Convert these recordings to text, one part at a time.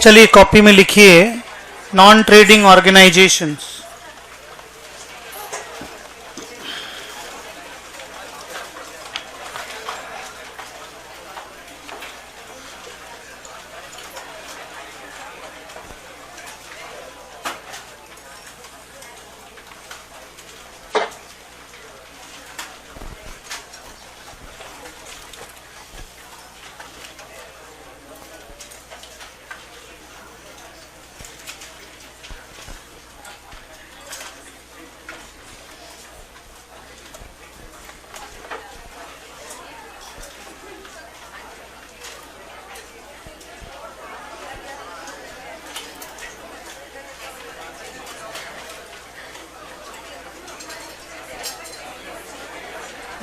चलिए कॉपी में लिखिए non trading organisations.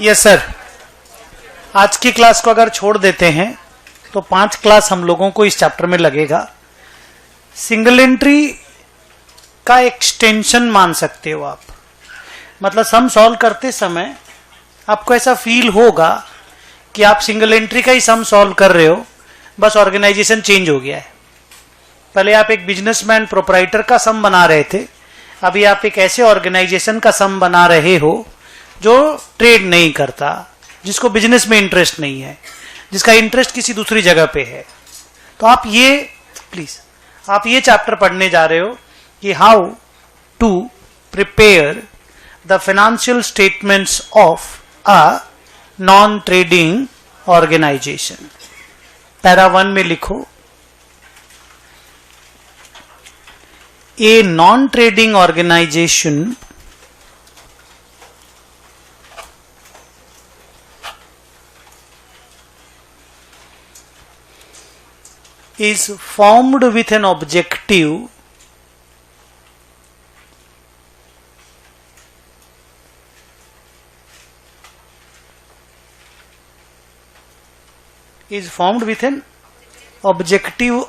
Yes sir, आज की क्लास को अगर छोड़ देते हैं तो 5 क्लास हम लोगों को इस चैप्टर में लगेगा। सिंगल एंट्री का एक्सटेंशन मान सकते हो आप। मतलब सम सॉल्व करते समय आपको ऐसा फील होगा कि आप सिंगल एंट्री का ही सम सॉल्व कर रहे हो, बस ऑर्गेनाइजेशन चेंज हो गया है। पहले आप एक बिजनेसमैन प्रोप्राइटर का सम बना रहे थे, अभी आप एक ऐसे ऑर्गेनाइजेशन का सम बना रहे हो जो ट्रेड नहीं करता, जिसको बिजनेस में इंटरेस्ट नहीं है, जिसका इंटरेस्ट किसी दूसरी जगह पे है। तो आप ये चैप्टर पढ़ने जा रहे हो कि how to prepare the financial statements of a non trading organisation. Para 1 में लिखो, a non trading organisation is formed with an objective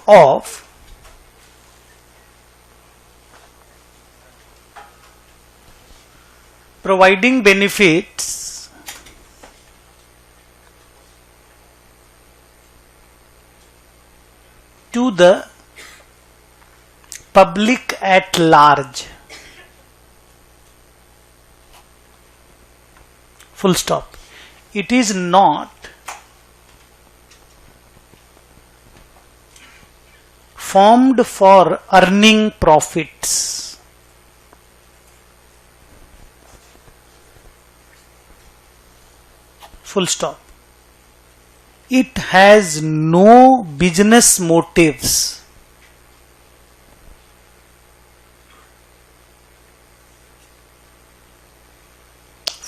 of providing benefits to the public at large. Full stop. It is not formed for earning profits. Full stop. It has no business motives.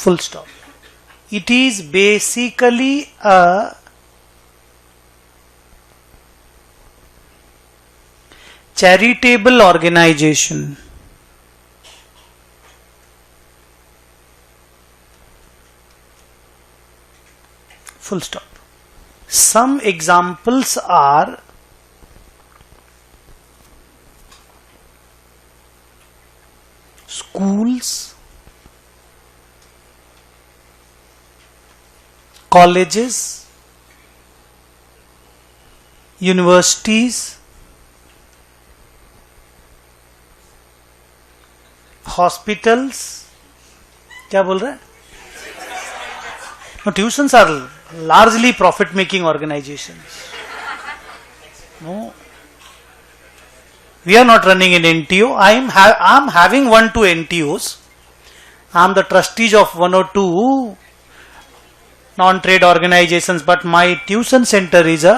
Full stop. It is basically a charitable organization. Full stop. Some examples are schools, colleges, universities, hospitals. क्या बोल रहे हैं? No, tuitions are largely profit-making organizations. No, we are not running an NTO. I'm having 1-2 NTOs. I'm the trustees of 1 or 2 non-trade organizations, but my tuition center is a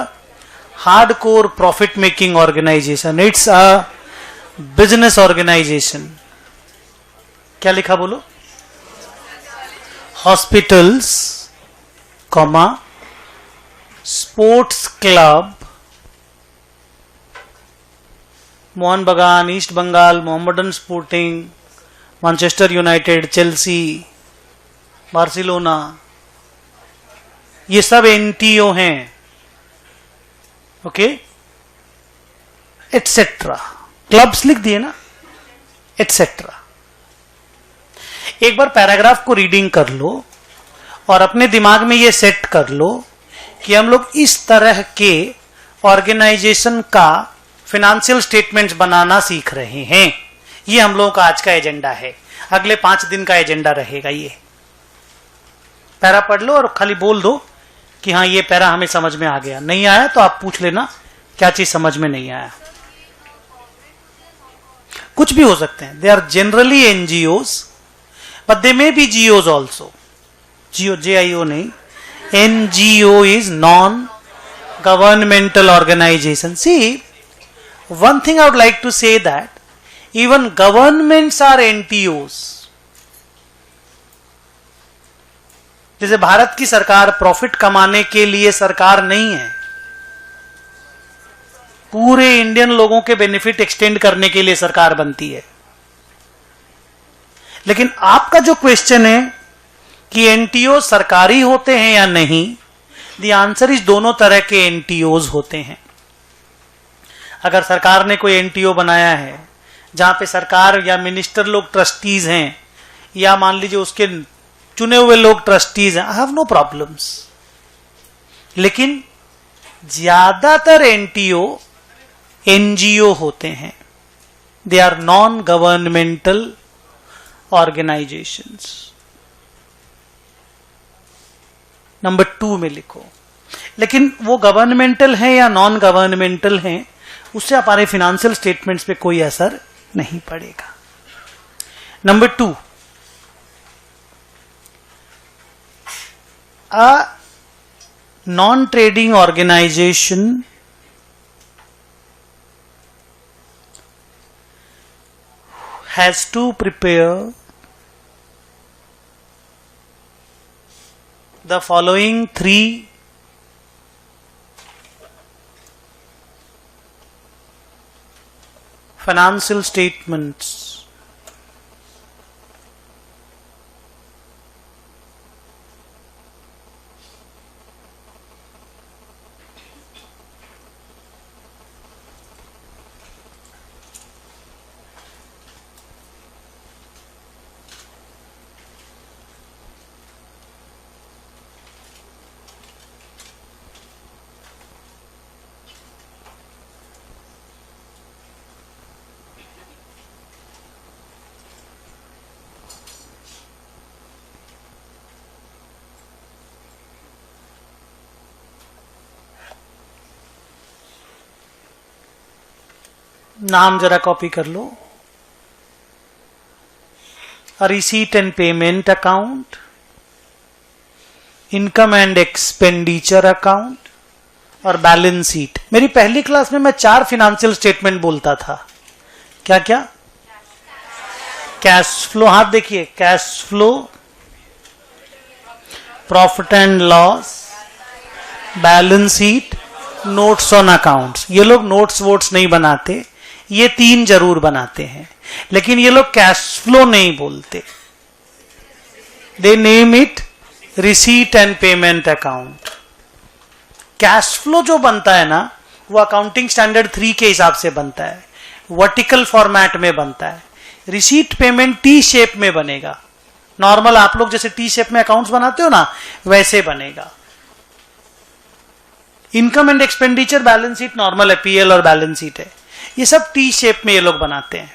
hardcore profit-making organization. It's a business organization. क्या लिखा बोलो? Hospitals, comma, sports club, Mohan Bagan, East Bengal, Mohammedan Sporting, Manchester United, Chelsea, Barcelona, ये सब NTO हैं। Okay, etcetera. Clubs लिख दिए ना, etcetera. एक बार पैराग्राफ को रीडिंग कर लो और अपने दिमाग में ये सेट कर लो कि हम लोग इस तरह के ऑर्गेनाइजेशन का फाइनेंशियल स्टेटमेंट्स बनाना सीख रहे हैं। ये हम लोगों का आज का एजेंडा है, अगले 5 दिन का एजेंडा रहेगा। ये पैरा पढ़ लो और खाली बोल दो कि हाँ ये पैरा हमें समझ में आ गया। नहीं आया तो आप पूछ लेना क्या चीज समझ में नहीं आया। कुछ भी हो सकते हैं। They are generally NGOs but they may be GOs also. GO JIO नहीं, NGO is non-governmental organization. See, one thing I would like to say that even governments are NTOs. जैसे भारत की सरकार प्रॉफिट कमाने के लिए सरकार नहीं है, पूरे इंडियन लोगों के बेनिफिट एक्सटेंड करने के लिए सरकार बनती है। लेकिन आपका जो क्वेश्चन है कि एनटीओ सरकारी होते हैं या नहीं, द आंसर इज दोनों तरह के एनटीओज होते हैं। अगर सरकार ने कोई एनटीओ बनाया है जहां पे सरकार या मिनिस्टर लोग ट्रस्टीज हैं, या मान लीजिए उसके चुने हुए लोग ट्रस्टीज हैं, आई हैव नो प्रॉब्लम्स। लेकिन ज्यादातर एनटीओ एनजीओ होते हैं, they are non governmental organisations. Number 2 में लिखो। लेकिन वो गवर्नमेंटल है या नॉन गवर्नमेंटल है, उससे हमारे फाइनेंशियल स्टेटमेंट्स पे कोई असर नहीं पड़ेगा। Number 2, a non-trading organization has to prepare the following 3 financial statements. नाम जरा कॉपी कर लो। Receipt and payment account, income and expenditure account और बैलेंस शीट। मेरी पहली क्लास में मैं 4 फाइनेंशियल स्टेटमेंट बोलता था। क्या क्या? कैश फ्लो, हाथ देखिए, cash flow, profit and loss, balance sheet, notes on accounts. ये लोग नोट्स वोट्स नहीं बनाते, ये 3 जरूर बनाते हैं, लेकिन ये लोग कैश फ्लो नहीं बोलते। They name it receipt and payment account. Cash flow जो बनता है ना, वो अकाउंटिंग स्टैंडर्ड 3 के हिसाब से बनता है, वर्टिकल फॉर्मेट में बनता है। रिसीट पेमेंट टी शेप में बनेगा। नॉर्मल आप लोग जैसे टी शेप में अकाउंट्स बनाते हो ना, वैसे बनेगा। Income and expenditure balance sheet normal है, पीएल और बैलेंस शीट है। ये सब टी शेप में ये लोग बनाते हैं,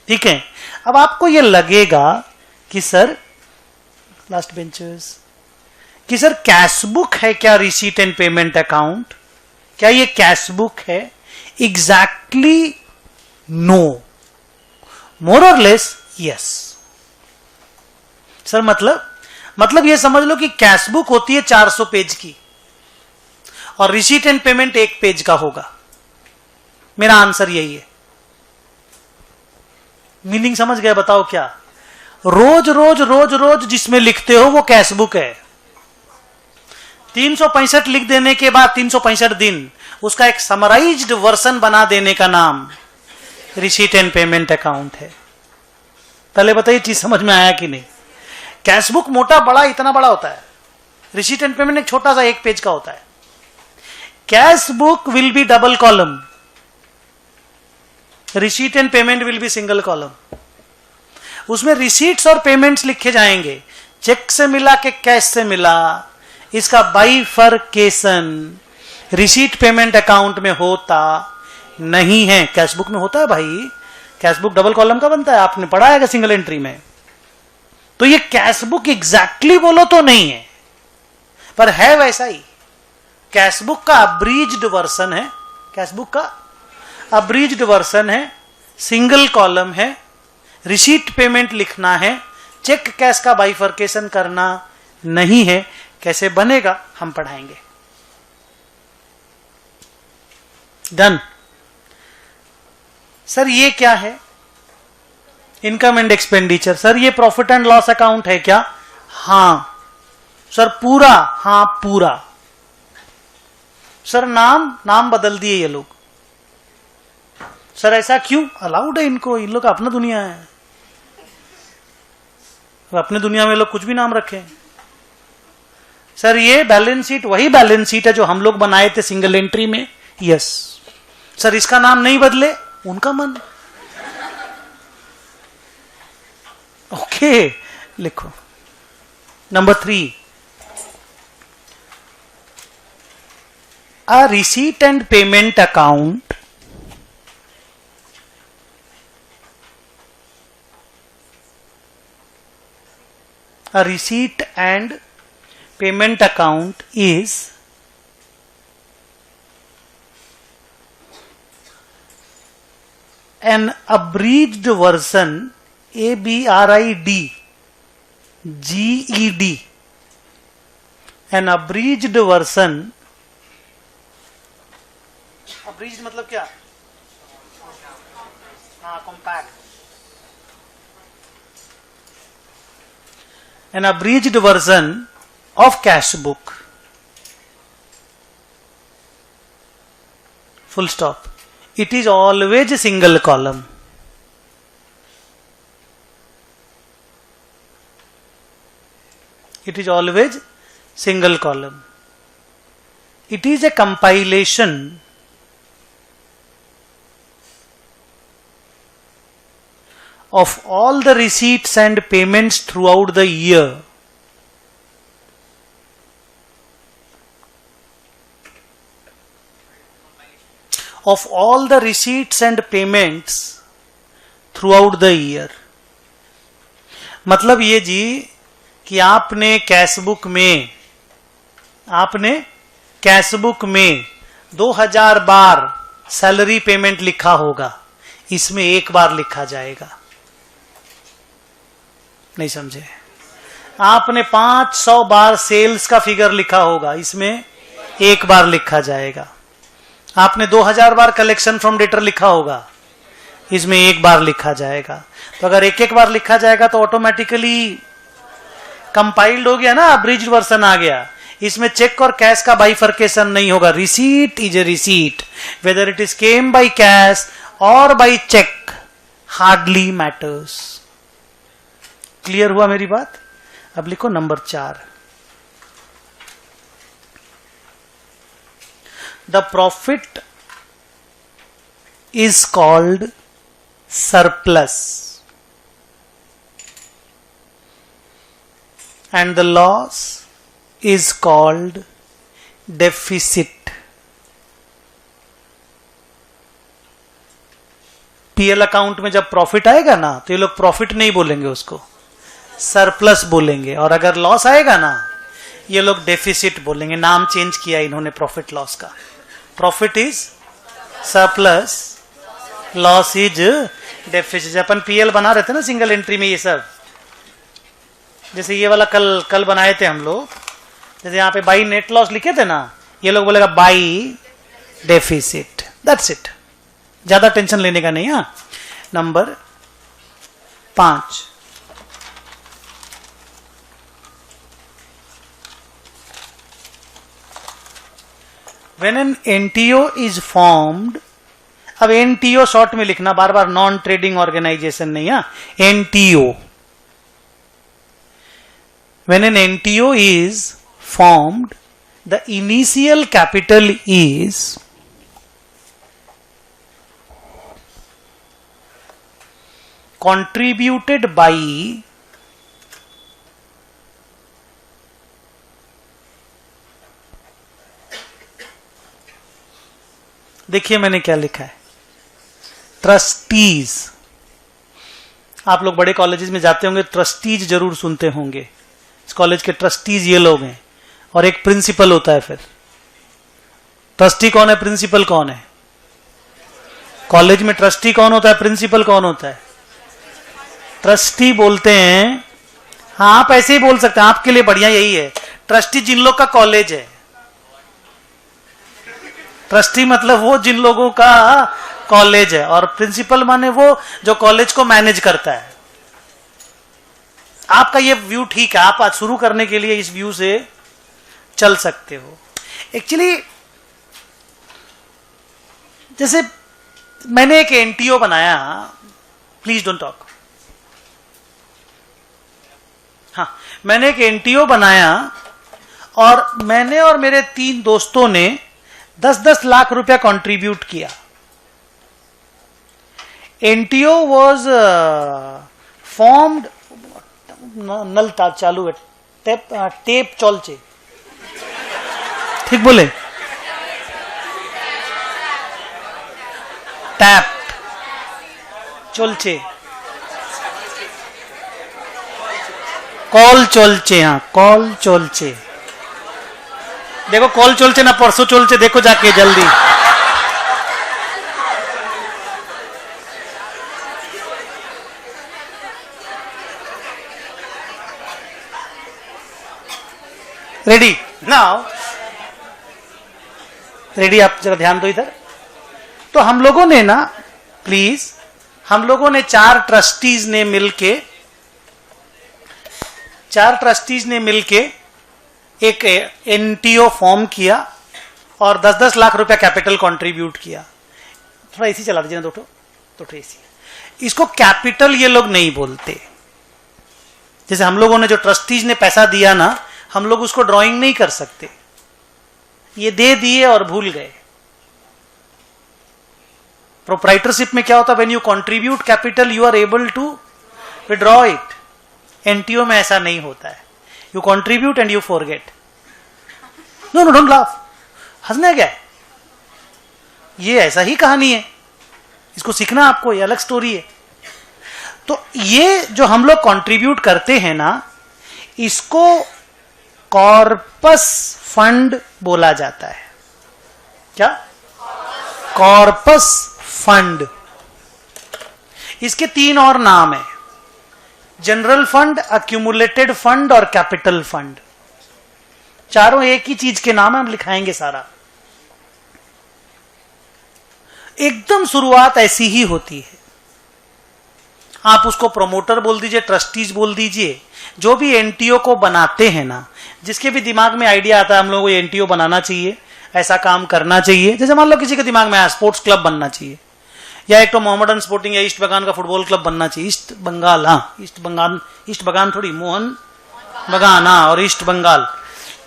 ठीक है। अब आपको ये लगेगा कि सर, लास्ट बेंचर्स, कि सर कैश बुक है क्या रिसीट एंड पेमेंट अकाउंट? क्या ये कैश बुक है? एग्जैक्टली नो, मोर और लेस यस। सर मतलब ये समझ लो कि कैश बुक होती है 400 पेज की और रिसीट एंड पेमेंट 1 पेज का होगा। मेरा आंसर यही है। मीनिंग समझ गए? बताओ क्या? रोज रोज रोज रोज जिसमें लिखते हो वो कैश बुक है। 365 लिख देने के बाद 365 दिन उसका एक समराइज्ड वर्जन बना देने का नाम रिसीट एंड पेमेंट अकाउंट है। पहले बताइए चीज समझ में आया कि नहीं? कैश बुक मोटा बड़ा इतना बड़ा होता है, रिसीट एंड पेमेंट एक छोटा सा 1 पेज का होता है। Cash book will be double column, receipt and payment will be single column. उसमें रिसीट्स और पेमेंट्स लिखे जाएंगे, चेक से मिला के कैश से मिला, इसका बाइफरकेशन रिसीट पेमेंट अकाउंट में होता, नहीं है। कैश बुक में होता है भाई, कैश बुक डबल कॉलम का बनता है, आपने पढ़ा है सिंगल एंट्री में। तो ये कैश बुक एग्जैक्टली बोलो तो नहीं है, पर है वैसा ही। कैश बुक का अब्रीज्ड वर्सन है, कैश बुक का अब्रीज्ड वर्सन है, सिंगल कॉलम है, रिसीट पेमेंट लिखना है, चेक कैश का बाइफर्केशन करना नहीं है। कैसे बनेगा हम पढ़ाएंगे। डन। सर ये क्या है? Income and expenditure. सर ये प्रॉफिट एंड लॉस अकाउंट है क्या? हां सर पूरा, हां पूरा। सर नाम बदल दिए ये लोग। सर ऐसा क्यों? अलाउड है इनको, इन लोग का अपना दुनिया है, अपने दुनिया में लोग कुछ भी नाम रखे। सर ये बैलेंस शीट वही बैलेंस शीट है जो हम लोग बनाए थे सिंगल एंट्री में। यस। सर इसका नाम नहीं बदले, उनका मन। ओके लिखो। Number 3, a receipt and payment account a receipt and payment account is an abridged version, ABRIDGED, an abridged version। अब्रीज्ड मतलब क्या? हाँ compact. an abridged version of cash book, full stop। it is always single column। it is always single column। it is a compilation of all the receipts and payments throughout the year, of all the receipts and payments throughout the year। मतलब ये जी कि आपने cash book में 2000 बार salary payment लिखा होगा, इसमें एक बार लिखा जाएगा। नहीं समझे? आपने 500 बार सेल्स का फिगर लिखा होगा, इसमें एक बार लिखा जाएगा। आपने 2000 बार कलेक्शन फ्रॉम डेटर लिखा होगा, इसमें एक बार लिखा जाएगा। तो अगर एक एक बार लिखा जाएगा तो ऑटोमेटिकली कंपाइल्ड हो गया ना, अब्रिज्ड वर्सन आ गया। इसमें चेक और कैश का बाइफर्केशन नहीं होगा। Receipt is a receipt, whether it is came by cash और by cheque, hardly matters. Clear हुआ मेरी बात? अब लिखो number 4। The profit is called surplus and the loss is called deficit. PL account में जब प्रॉफिट आएगा ना तो ये लोग प्रॉफिट नहीं बोलेंगे, उसको सरप्लस बोलेंगे। और अगर लॉस आएगा ना ये लोग डेफिसिट बोलेंगे। नाम चेंज किया इन्होंने प्रॉफिट लॉस का। Profit is surplus, loss is deficit. Upon PL बना रहे थे ना सिंगल एंट्री में, ये सब जैसे ये वाला कल बनाए थे हम लोग, जैसे यहाँ पे बाई नेट लॉस लिखे थे ना, ये लोग बोलेगा बाई डेफिसिट। दैट्स इट, ज्यादा टेंशन लेने का नहीं। हाँ number 5, when an NTO is formed, अब NTO शॉर्ट में लिखना बार बार, नॉन ट्रेडिंग ऑर्गेनाइजेशन नहीं। हाँ NTO, when an NTO is formed, the initial capital is contributed by देखिए मैंने क्या लिखा है, ट्रस्टीज। आप लोग बड़े कॉलेजेस में जाते होंगे, ट्रस्टीज जरूर सुनते होंगे। इस कॉलेज के ट्रस्टीज ये लोग हैं, और एक प्रिंसिपल होता है। फिर ट्रस्टी कौन है, प्रिंसिपल कौन है? कॉलेज में ट्रस्टी कौन होता है, प्रिंसिपल कौन होता है? ट्रस्टी बोलते हैं। हाँ, आप ऐसे ही बोल सकते हैं, आपके लिए बढ़िया यही है। ट्रस्टी जिन लोग का कॉलेज है, ट्रस्टी मतलब वो जिन लोगों का कॉलेज है, और प्रिंसिपल माने वो जो कॉलेज को मैनेज करता है। आपका ये व्यू ठीक है, आप आज शुरू करने के लिए इस व्यू से चल सकते हो। एक्चुअली जैसे मैंने एक एनटीओ बनाया, प्लीज डोंट टॉक। हाँ, मैंने एक एनटीओ बनाया, और मैंने और मेरे 3 दोस्तों ने 10-10 लाख रुपया कंट्रीब्यूट किया। एनटीओ वॉज फॉर्म्ड, नल चालू है, टेप चलचे, ठीक बोले? टैप चलचे, कॉल चलचे। हाँ, कॉल चलचे। देखो कॉल चलचे ना परसों चलचे, देखो जाके जल्दी। Ready now, ready? आप जरा ध्यान दो इधर। तो हम लोगों ने ना, प्लीज, हम लोगों ने 4 ट्रस्टीज ने मिलके एक एनटीओ फॉर्म किया और 10-10 लाख रुपया कैपिटल कंट्रीब्यूट किया। थोड़ा एसी चला दीजिए ना, तो एसी। इसको कैपिटल ये लोग नहीं बोलते। जैसे हम लोगों ने जो ट्रस्टीज ने पैसा दिया ना, हम लोग उसको ड्राइंग नहीं कर सकते। ये दे दिए और भूल गए। प्रोप्राइटरशिप में क्या होता है? When you contribute capital you are able to withdraw it. NTO में ऐसा नहीं होता है। You contribute and you forget. No no, don't laugh. हंसने क्या, ये ऐसा ही कहानी है, इसको सीखना आपको, ये अलग स्टोरी है। तो ये जो हम लोग कंट्रीब्यूट करते हैं ना, इसको कॉर्पस फंड बोला जाता है। क्या? Corpus fund. इसके 3 और नाम है, जनरल फंड, अक्यूमुलेटेड फंड और कैपिटल फंड। चारों एक ही चीज के नाम है, हम लिखाएंगे सारा। एकदम शुरुआत ऐसी ही होती है। आप उसको प्रोमोटर बोल दीजिए, ट्रस्टीज बोल दीजिए, जो भी एनटीओ को बनाते हैं ना, जिसके भी दिमाग में आइडिया आता है हम लोगों को एनटीओ बनाना चाहिए, ऐसा काम करना चाहिए। जैसे मान लो किसी के दिमाग में आया स्पोर्ट्स क्लब बनना चाहिए, या एक तो मोहम्मदन स्पोर्टिंग या ईस्ट बगान का फुटबॉल क्लब बनना चाहिए। ईस्ट बंगाल, हाँ, ईस्ट बगान थोड़ी, मोहन बगान, हाँ, और ईस्ट बंगाल।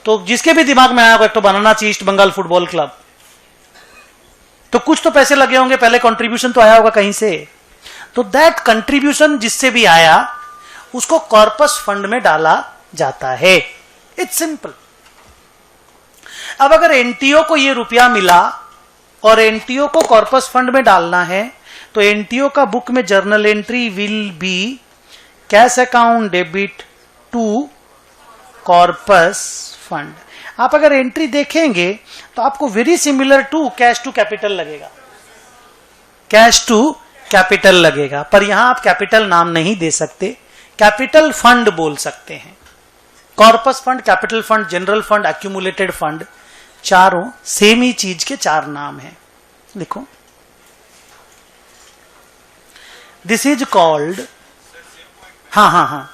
तो जिसके भी दिमाग में आया एक तो बनाना चाहिए ईस्ट बंगाल फुटबॉल क्लब। तो कुछ तो पैसे लगे होंगे, पहले कंट्रीब्यूशन तो आया होगा कहीं से। तो दैट कंट्रीब्यूशन जिससे भी आया उसको कॉर्पस फंड में डाला जाता है। It's simple. अब अगर एनटीओ को ये रुपया मिला और एनटीओ को कॉर्पस फंड में डालना है, तो एनटीओ का बुक में journal entry will be cash account debit to corpus fund. आप अगर एंट्री देखेंगे तो आपको very similar to cash to capital लगेगा, कैश टू कैपिटल लगेगा। पर यहां आप कैपिटल नाम नहीं दे सकते, कैपिटल फंड बोल सकते हैं। Corpus fund, capital fund, general fund, accumulated fund, चारों सेम ही चीज के 4 नाम हैं। लिखो, दिस इज कॉल्ड, हाँ,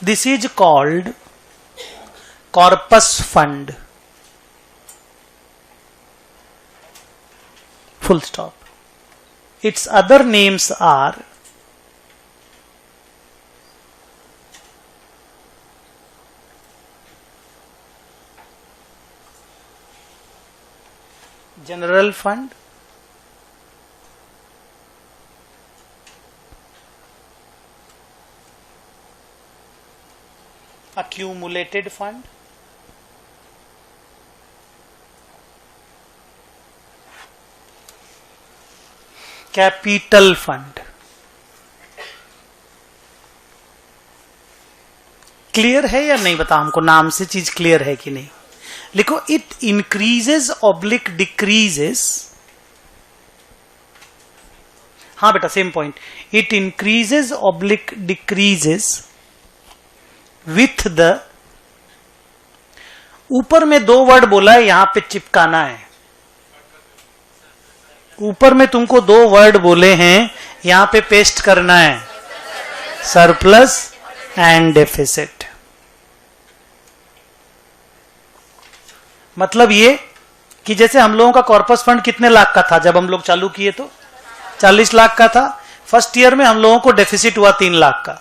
this is called corpus fund, full stop. Its other names are general fund, accumulated fund, capital fund. Clear है या नहीं बता हमको, नाम से चीज क्लियर है कि नहीं? लिखो, इट इंक्रीजेस ऑब्लिक डिक्रीजेस। हाँ बेटा, same point. It increases oblique decreases with the, ऊपर में दो वर्ड बोला है, यहां पे चिपकाना है। ऊपर में तुमको दो वर्ड बोले हैं, यहां पे पेस्ट करना है, सरप्लस एंड डेफिसिट। मतलब ये कि जैसे हम लोगों का कॉर्पस फंड कितने लाख का था जब हम लोग चालू किए, तो 40 लाख का था। फर्स्ट ईयर में हम लोगों को डेफिसिट हुआ 3 लाख का।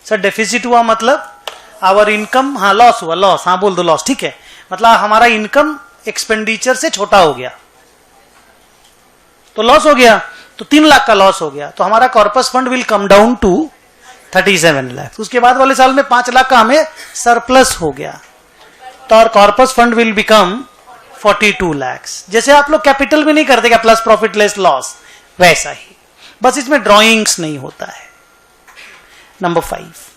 सर डेफिसिट हुआ मतलब आवर इनकम, हाँ लॉस हुआ, लॉस, हाँ बोल दो लॉस, ठीक है। मतलब हमारा इनकम एक्सपेंडिचर से छोटा हो गया, तो लॉस हो गया, तो 3 लाख का लॉस हो गया, तो हमारा corpus fund will come down to 37 lakh. उसके बाद वाले साल में 5 लाख का हमें सरप्लस हो गया, तो और corpus fund will become 42 lakh. जैसे आप लोग कैपिटल में नहीं करते क्या, प्लस प्रॉफिट लेस लॉस, वैसा ही, बस इसमें ड्रॉइंग्स नहीं होता है। नंबर 5,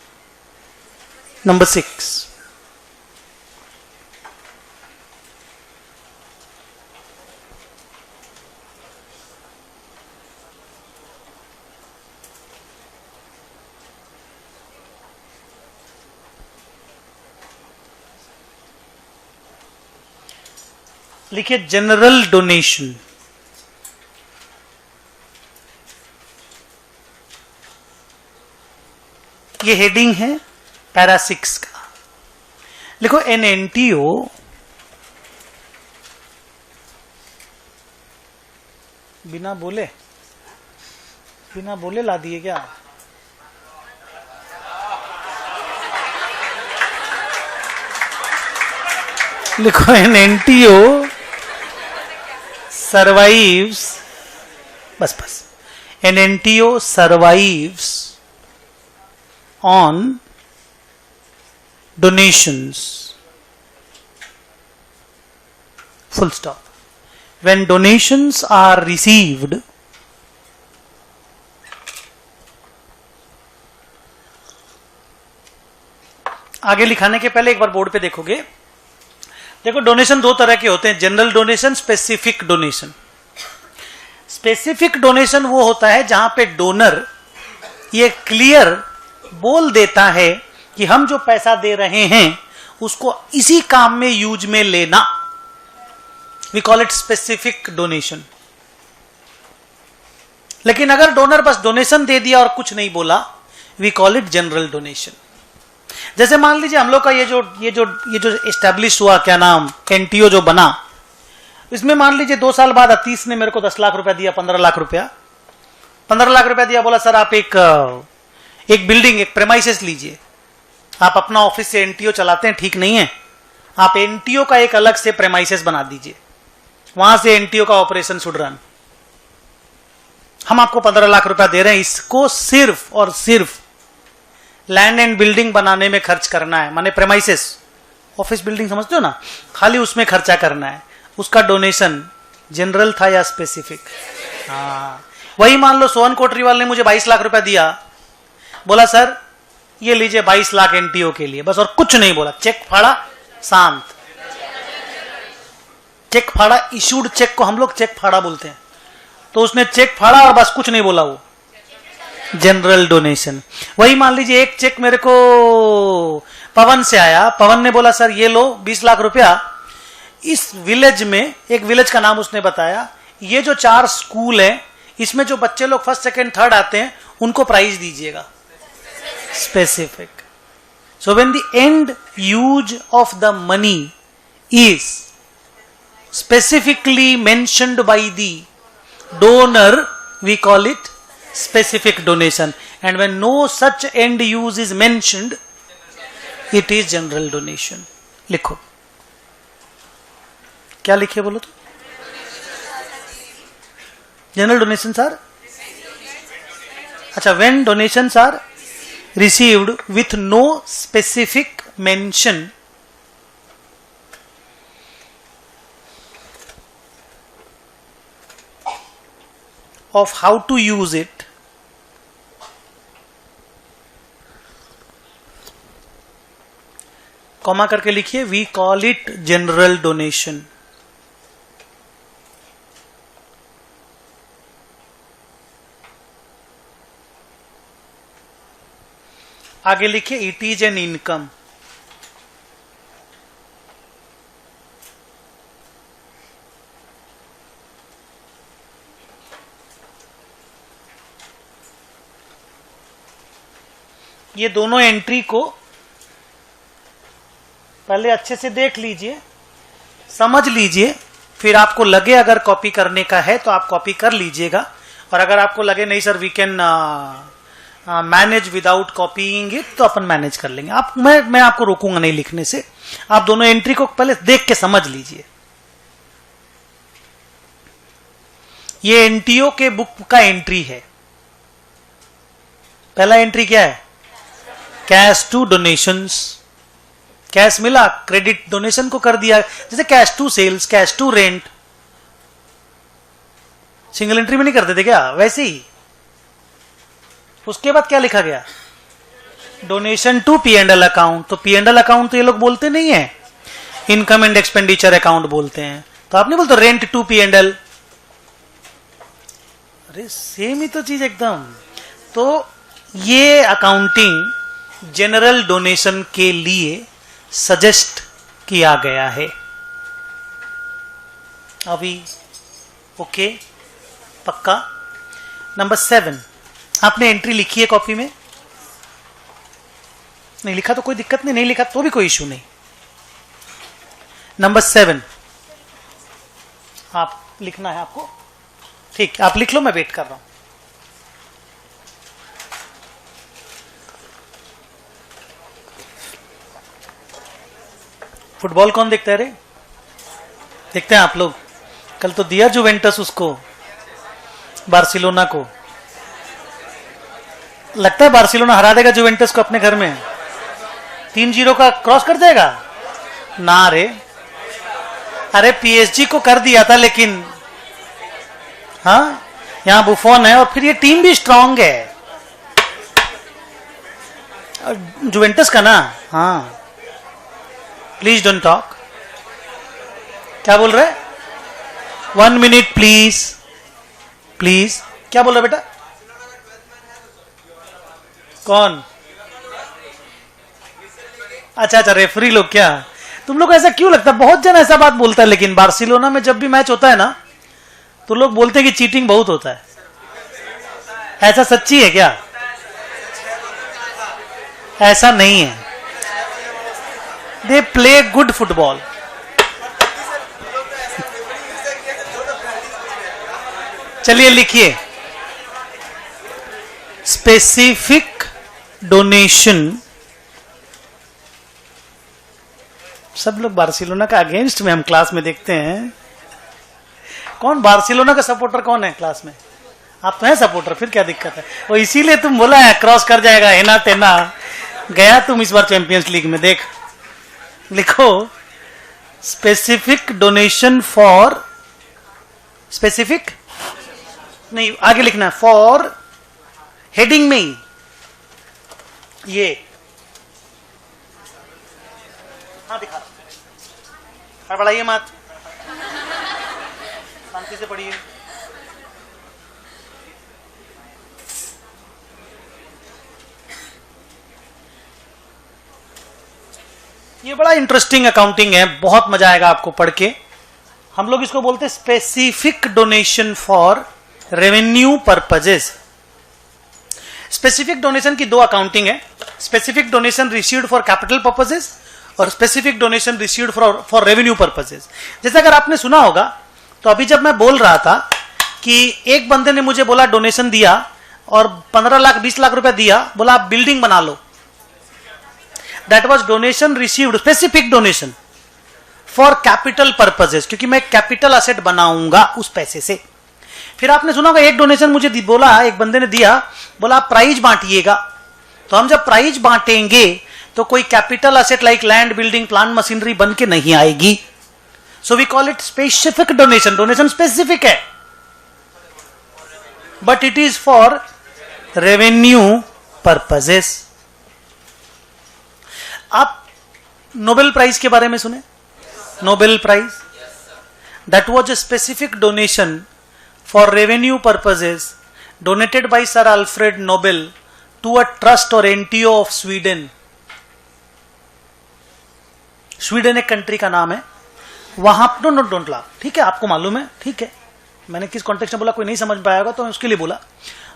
नंबर 6, लिखिए जनरल डोनेशन। ये हेडिंग है पैरा 6 का। लिखो, एन एनटीओ बिना बोले ला दिए क्या? लिखो, एन एनटीओ survives, बस an NTO survives on donations, full stop. When donations are received, आगे लिखाने के पहले एक बार बोर्ड पे देखोगे। देखो, डोनेशन 2 तरह के होते हैं, general donation, specific donation. Specific donation वो होता है जहां पे डोनर ये क्लियर बोल देता है कि हम जो पैसा दे रहे हैं उसको इसी काम में यूज में लेना। We call it specific donation. लेकिन अगर डोनर बस डोनेशन दे दिया और कुछ नहीं बोला, we call it general donation. जैसे मान लीजिए हम लोग का ये जो एस्टेब्लिश हुआ, क्या नाम, एनटीओ जो बना, इसमें मान लीजिए 2 साल बाद अतीश ने मेरे को 10 लाख रुपया दिया, 15 लाख रुपया, 15 लाख रुपया दिया, बोला सर आप एक बिल्डिंग, एक प्रेमाइसेस लीजिए। आप अपना ऑफिस से एनटीओ चलाते हैं, ठीक नहीं है, आप एनटीओ का एक अलग से प्रेमाइसेस बना दीजिए, वहां से एनटीओ का ऑपरेशन शुड रन। हम आपको 15 लाख रुपया दे रहे हैं, इसको सिर्फ और सिर्फ लैंड एंड बिल्डिंग बनाने में खर्च करना है, माने प्रेमाइसेस, ऑफिस बिल्डिंग समझते हो ना, खाली उसमें खर्चा करना है। उसका डोनेशन जनरल था या स्पेसिफिक? हाँ, वही मान लो सोहन कोटरीवाल ने मुझे 22 लाख रुपया दिया, बोला सर ये लीजिए 22 लाख एनटीओ के लिए, बस, और कुछ नहीं बोला, चेक फाड़ा, शांत। चेक फाड़ा, इशूड चेक को हम लोग चेक फाड़ा बोलते हैं, तो उसने चेक फाड़ा और बस कुछ नहीं बोला, वो जनरल डोनेशन। वही मान लीजिए एक चेक मेरे को पवन से आया, पवन ने बोला सर ये लो 20 लाख रुपया, इस विलेज में, एक विलेज का नाम उसने बताया, ये जो 4 स्कूल है इसमें जो बच्चे लोग 1st, 2nd, 3rd आते हैं उनको प्राइज दीजिएगा, specific. So when the end use of the money is specifically mentioned by the donor, we call it specific donation, and when no such end use is mentioned, it is general donation. लिखो, क्या लिखे बोलो तो? General donations are, अच्छा, when donations are received with no specific mention of how to use it, comma करके लिखिए, we call it general donation. आगे लिखिए इट इज एन इनकम. ये दोनों एंट्री को पहले अच्छे से देख लीजिए, समझ लीजिए, फिर आपको लगे अगर कॉपी करने का है तो आप कॉपी कर लीजिएगा, और अगर आपको लगे नहीं sir we can manage without copying it, तो अपन मैनेज कर लेंगे. आप मैं आपको रोकूंगा नहीं लिखने से. आप दोनों एंट्री को पहले देख के समझ लीजिए. ये एनटीओ के बुक का एंट्री है. पहला एंट्री क्या है? Cash to donations. कैश मिला, क्रेडिट डोनेशन को कर दिया, जैसे cash to sales, cash to rent. Single entry में नहीं करते थे क्या? वैसे ही. उसके बाद क्या लिखा गया? Donation to P and L account. तो पी एंड एल अकाउंट तो ये लोग बोलते नहीं है, इनकम एंड एक्सपेंडिचर अकाउंट बोलते हैं. तो आप नहीं बोलते rent to P and L. अरे सेम ही तो चीज एकदम. तो ये अकाउंटिंग जनरल डोनेशन के लिए सजेस्ट किया गया है. अभी ओके, पक्का. नंबर 7, आपने एंट्री लिखी है कॉपी में? नहीं लिखा तो कोई दिक्कत नहीं, नहीं लिखा तो भी कोई इश्यू नहीं. नंबर 7 आप लिखना है आपको. ठीक, आप लिख लो, मैं वेट कर रहा हूं. फुटबॉल कौन देखता है रे? देखते हैं आप लोग? कल तो दिया जुवेंटस उसको, बार्सिलोना को. लगता है बार्सिलोना हरा देगा जुवेंटस को अपने घर में, 3-0 का क्रॉस कर जाएगा ना रे. अरे पीएसजी को कर दिया था, लेकिन हाँ यहां बुफोन है और फिर ये टीम भी स्ट्रांग है जुवेंटस का ना. हाँ प्लीज डोंट टॉक. क्या बोल रहे? 1 मिनट प्लीज, प्लीज. क्या बोल रहा बेटा? कौन? अच्छा अच्छा, रेफरी लोग. क्या तुम लोग ऐसा क्यों लगता है? बहुत जन ऐसा बात बोलता है, लेकिन बार्सिलोना में जब भी मैच होता है ना तो लोग बोलते हैं कि चीटिंग बहुत होता है. ऐसा सच्ची है क्या? ऐसा नहीं है. They play good football. चलिए लिखिए, स्पेसिफिक डोनेशन. सब लोग बार्सिलोना का अगेंस्ट में हम क्लास में देखते हैं. कौन बार्सिलोना का सपोर्टर कौन है क्लास में? आप तो हैं सपोर्टर, फिर क्या दिक्कत है? वो इसीलिए तुम बोला है क्रॉस कर जाएगा, हेना तेना. गया तुम इस बार चैंपियंस लीग में. देख लिखो, स्पेसिफिक डोनेशन फॉर, स्पेसिफिक नहीं, आगे लिखना फॉर, हेडिंग में ही ये. हाँ दिखा, बढ़ाइए मत, शांति से पढ़िए. ये बड़ा इंटरेस्टिंग अकाउंटिंग है, बहुत मजा आएगा आपको पढ़ के. हम लोग इसको बोलते हैं specific donation for revenue purposes. Specific donation की 2 अकाउंटिंग है. Specific donation received for capital purposes और specific donation received for revenue purposes. जैसे अगर आपने सुना होगा तो अभी जब मैं बोल रहा था कि एक बंदे ने मुझे बोला डोनेशन दिया और 15 लाख 20 लाख रुपया दिया, बोला आप बिल्डिंग बना लो. That was donation received, specific donation for capital purposes, क्योंकि मैं कैपिटल असेट बनाऊंगा उस पैसे से. फिर आपने सुना होगा एक डोनेशन मुझे बोला, एक बंदे ने दिया, बोला आप प्राइज बांटिएगा. तो हम जब प्राइज बांटेंगे तो कोई capital asset like land, building, plant, machinery बन के नहीं आएगी. So we call it specific donation. Donation specific है. but it is for revenue purposes. आप नोबेल प्राइज के बारे में सुने? Nobel prize, that was a specific donation for revenue purposes donated by Sir Alfred Nobel to a trust or NTO of Sweden. Sweden एक country का नाम है, वहां डोंट लाफ, ठीक है, आपको मालूम है, ठीक है, मैंने किस कॉन्टेक्स्ट में बोला कोई नहीं समझ पाया होगा तो मैं उसके लिए बोला।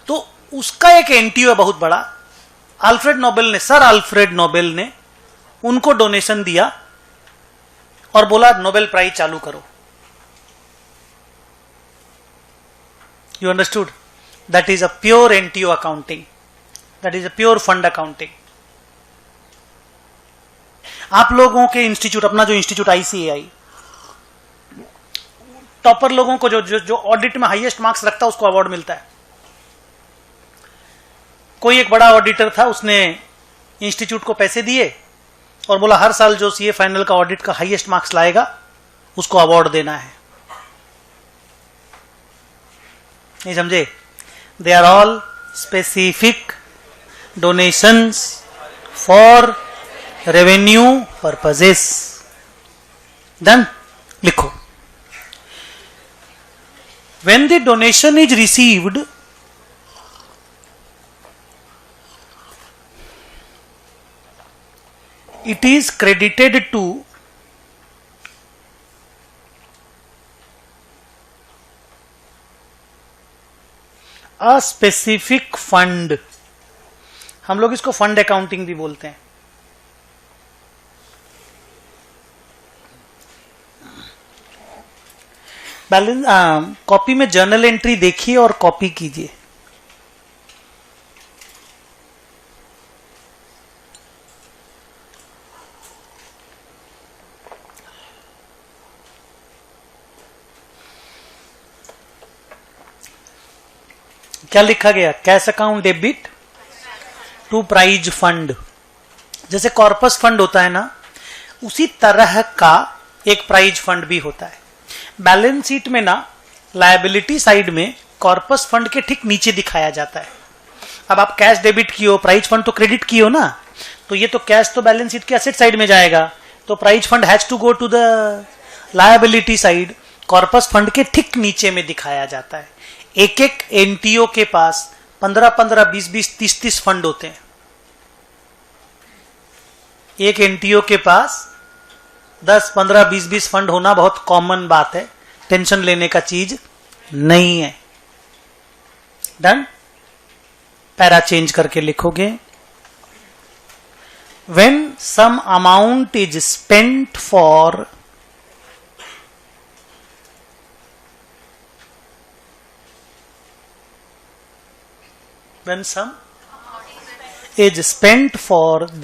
तो उसका एक एनटीओ है बहुत बड़ा, अल्फ्रेड नोबेल ने, सर अल्फ्रेड नोबेल ने उनको डोनेशन दिया और बोला नोबेल प्राइज चालू करो। You understood? That is a pure NTO accounting, that is a pure fund accounting. आप लोगों के इंस्टीट्यूट, अपना जो इंस्टीट्यूट आईसीएआई, टॉपर लोगों को जो ऑडिट में हाईएस्ट मार्क्स रखता है उसको अवार्ड मिलता है। कोई एक बड़ा ऑडिटर था, उसने इंस्टीट्यूट को पैसे दिए और बोला हर साल जो सीए फाइनल का ऑडिट का हाईएस्ट मार्क्स लाएगा उसको अवार्ड देना है। नहीं समझे? They are all specific donations for revenue purposes. Done? लिखो, when the donation is received, it is credited to a specific fund. हम लोग इसको फंड अकाउंटिंग भी बोलते हैं। बैलेंस कॉपी में जर्नल एंट्री देखिए और कॉपी कीजिए। क्या लिखा गया? Cash account debit to prize fund. जैसे कॉर्पस फंड होता है ना, उसी तरह का एक प्राइज फंड भी होता है। बैलेंस शीट में ना लायबिलिटी साइड में कॉर्पस फंड के ठीक नीचे दिखाया जाता है। अब आप कैश डेबिट किए हो, प्राइज फंड तो क्रेडिट किए हो ना, तो ये तो कैश तो बैलेंस शीट के एसेट साइड में जाएगा, तो prize fund has to go to the liability side. Corpus fund के ठीक नीचे में दिखाया जाता है। एक एक एनटीओ के पास 15-15, 20-20, 30-30 फंड होते हैं। एक एनटीओ के पास 10, 15, 20 फंड होना बहुत कॉमन बात है, टेंशन लेने का चीज नहीं है। डन? पैरा चेंज करके लिखोगे, when some amount is spent for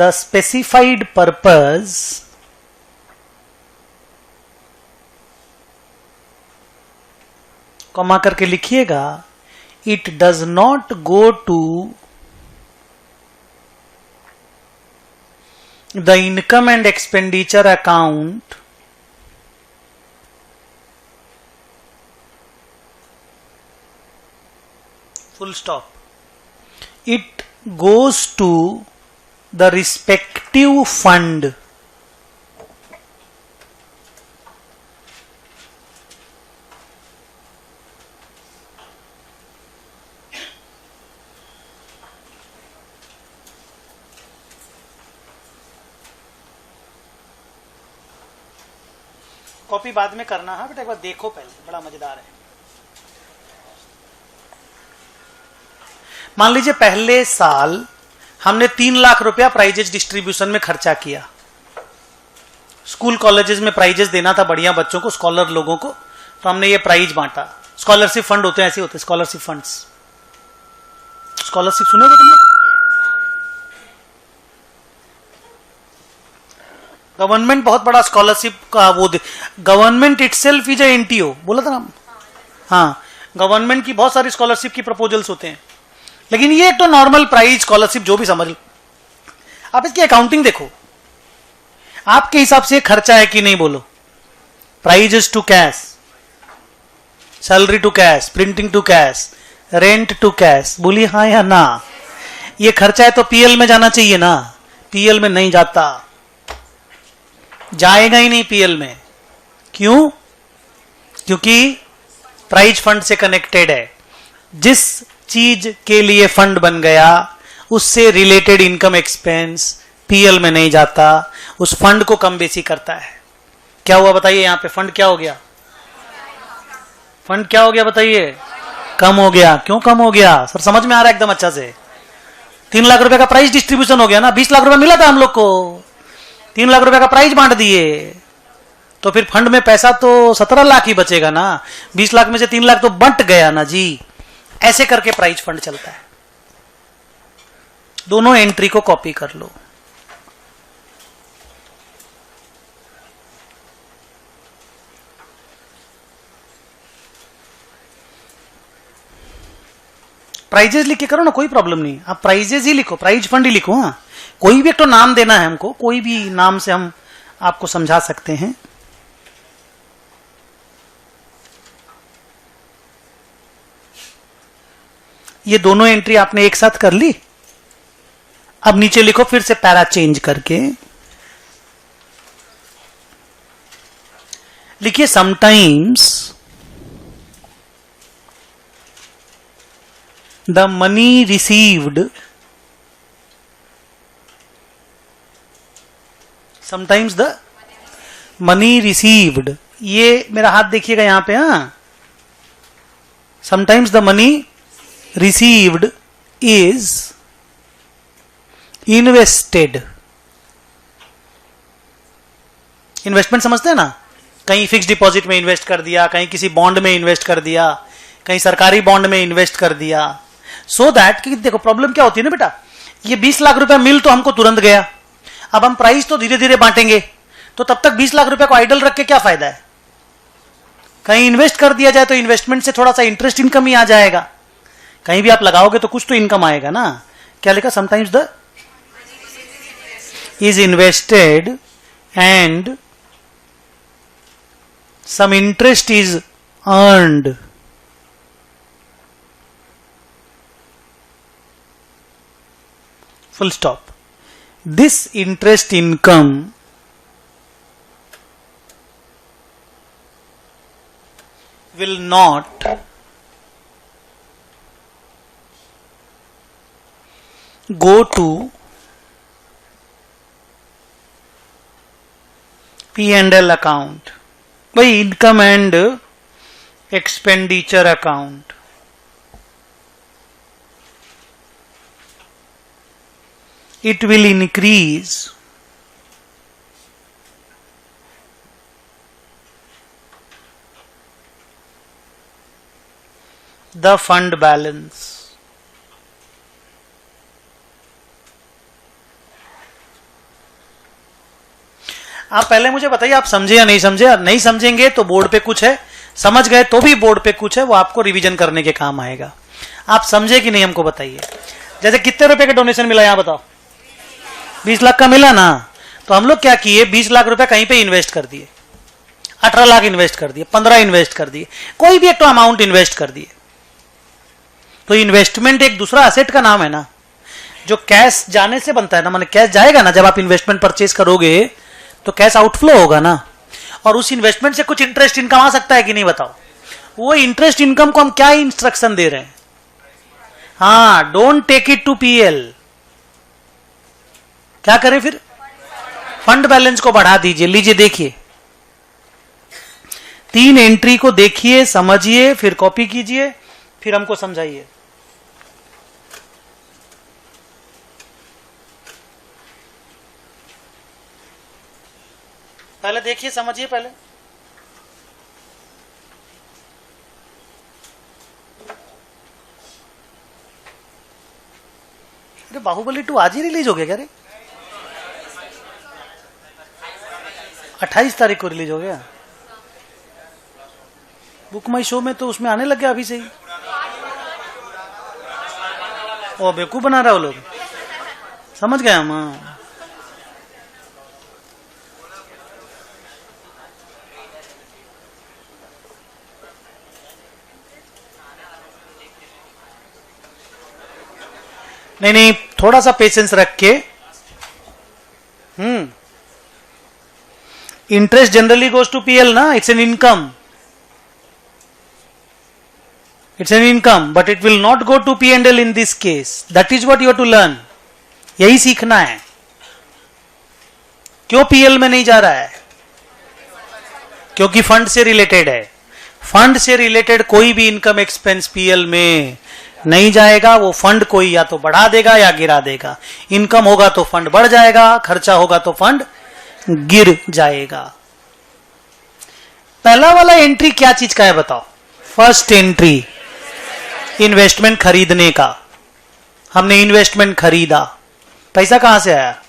the specified purpose comma करके लिखिएगा, it does not go to the income and expenditure account full stop. It goes to the respective fund. Copy बाद में करना है बेटा, एक बार देखो पहले, बड़ा मजेदार है। मान लीजिए पहले साल हमने 3 लाख रुपया प्राइजेस डिस्ट्रीब्यूशन में खर्चा किया। स्कूल कॉलेजेस में प्राइजेस देना था बढ़िया बच्चों को, स्कॉलर लोगों को, तो हमने ये प्राइज बांटा। स्कॉलरशिप फंड होते हैं, ऐसे होते हैं स्कॉलरशिप फंड्स। स्कॉलरशिप सुनोगे तुम लोग? गवर्नमेंट बहुत बड़ा स्कॉलरशिप का वो government itself is a NTO, बोला था ना। हाँ, गवर्नमेंट की बहुत सारी स्कॉलरशिप की प्रपोजल्स होते हैं, लेकिन ये एक तो नॉर्मल प्राइज स्कॉलरशिप जो भी समझ लो। आप इसकी अकाउंटिंग देखो, आपके हिसाब से खर्चा है कि नहीं, बोलो। Prizes to cash, salary to cash, printing to cash, rent to cash, बोली हाँ या ना? ये खर्चा है तो पीएल में जाना चाहिए ना, पीएल में नहीं जाता, जाएगा ही नहीं पीएल में। क्यों? क्योंकि प्राइज फंड से कनेक्टेड है। जिस चीज के लिए फंड बन गया उससे रिलेटेड इनकम एक्सपेंस पीएल में नहीं जाता, उस फंड को कम बेसी करता है। क्या हुआ बताइए? यहां पे फंड क्या हो गया? फंड क्या हो गया बताइए? कम हो गया। क्यों कम हो गया सर? समझ में आ रहा है एकदम अच्छा से? 3 लाख रुपए का प्राइस डिस्ट्रीब्यूशन हो गया ना, 20 लाख रुपए मिला था हम लोग को, 3 लाख रुपए का प्राइस बांट दिए, तो फिर फंड में पैसा तो 17 लाख ही बचेगा ना, 20 लाख में से 3 लाख तो बंट गया ना जी। ऐसे करके प्राइज फंड चलता है। दोनों एंट्री को कॉपी कर लो। प्राइजेस लिख के करो ना, कोई प्रॉब्लम नहीं, आप प्राइजेस ही लिखो, प्राइज फंड ही लिखो। हाँ, कोई भी एक तो नाम देना है हमको, कोई भी नाम से हम आपको समझा सकते हैं। ये दोनों एंट्री आपने एक साथ कर ली। अब नीचे लिखो फिर से पैरा चेंज करके, लिखिए sometimes the money received, sometimes the money received, ये मेरा हाथ देखिएगा यहां पे। हाँ, sometimes the money received is invested। Investment समझते हैं ना? कहीं फिक्स डिपॉजिट में इन्वेस्ट कर दिया, कहीं किसी बॉन्ड में इन्वेस्ट कर दिया, कहीं सरकारी बॉन्ड में इन्वेस्ट कर दिया, सो दैट कि देखो प्रॉब्लम क्या होती है ना बेटा, ये 20 लाख रुपए मिल तो हमको तुरंत गया, अब हम प्राइस तो धीरे धीरे बांटेंगे, तो तब तक 20 लाख रुपए को आइडल रख के क्या फायदा है? कहीं इन्वेस्ट कर दिया जाए तो इन्वेस्टमेंट से थोड़ा सा इंटरेस्ट इनकम ही आ जाएगा, कहीं भी आप लगाओगे तो कुछ तो इनकम आएगा ना। क्या लिखा? Sometimes the is invested and some interest is earned. Full stop. This interest income will not go to P&L account, by income and expenditure account. It will increase the fund balance। आप पहले मुझे बताइए, आप समझे या नहीं समझे? नहीं समझेंगे तो बोर्ड पे कुछ है, समझ गए तो भी बोर्ड पे कुछ है, वो आपको रिवीजन करने के काम आएगा। आप समझे कि नहीं हमको बताइए। जैसे कितने रुपए का डोनेशन मिला यहां बताओ? 20 लाख का मिला ना, तो हम लोग क्या किए, 20 लाख रुपए कहीं पे इन्वेस्ट कर दिए, 18 लाख इन्वेस्ट कर दिए, 15 इन्वेस्ट कर दिए, कोई भी एक तो अमाउंट इन्वेस्ट कर दिए। तो इन्वेस्टमेंट एक दूसरा एसेट का नाम है ना, जो कैश जाने से बनता है ना, माने कैश जाएगा ना, जब आप इन्वेस्टमेंट परचेज करोगे तो कैश आउटफ्लो होगा ना, और उस इन्वेस्टमेंट से कुछ इंटरेस्ट इनकम आ सकता है कि नहीं बताओ? वो इंटरेस्ट इनकम को हम क्या इंस्ट्रक्शन दे रहे हैं? हाँ, don't take it to PL. क्या करें फिर? फंड बैलेंस को बढ़ा दीजिए। लीजिए देखिए, 3 एंट्री को देखिए, समझिए, फिर कॉपी कीजिए, फिर हमको समझाइए। पहले देखिए, समझिए पहले। अरे बाहुबली 2 आज ही रिलीज हो गया क्या रे? 28 तारीख को रिलीज हो गया। बुक माई शो में तो उसमें आने लग गया अभी से ही। ओ बेवकूफ बना रहा वो लोग, समझ गए हम। नहीं नहीं, थोड़ा सा पेशेंस रख के। Interest generally goes to P L ना, it's an income, it's an income, but it will not go to P and L in this case. That is what you have to learn, यही सीखना है। क्यों PL में नहीं जा रहा है? क्योंकि फंड से रिलेटेड है। फंड से रिलेटेड कोई भी इनकम एक्सपेंस पीएल में नहीं जाएगा। वो फंड कोई या तो बढ़ा देगा या गिरा देगा। इनकम होगा तो फंड बढ़ जाएगा, खर्चा होगा तो फंड गिर जाएगा। पहला वाला एंट्री क्या चीज का है बताओ? फर्स्ट एंट्री इन्वेस्टमेंट खरीदने का। हमने इन्वेस्टमेंट खरीदा, पैसा कहां से आया?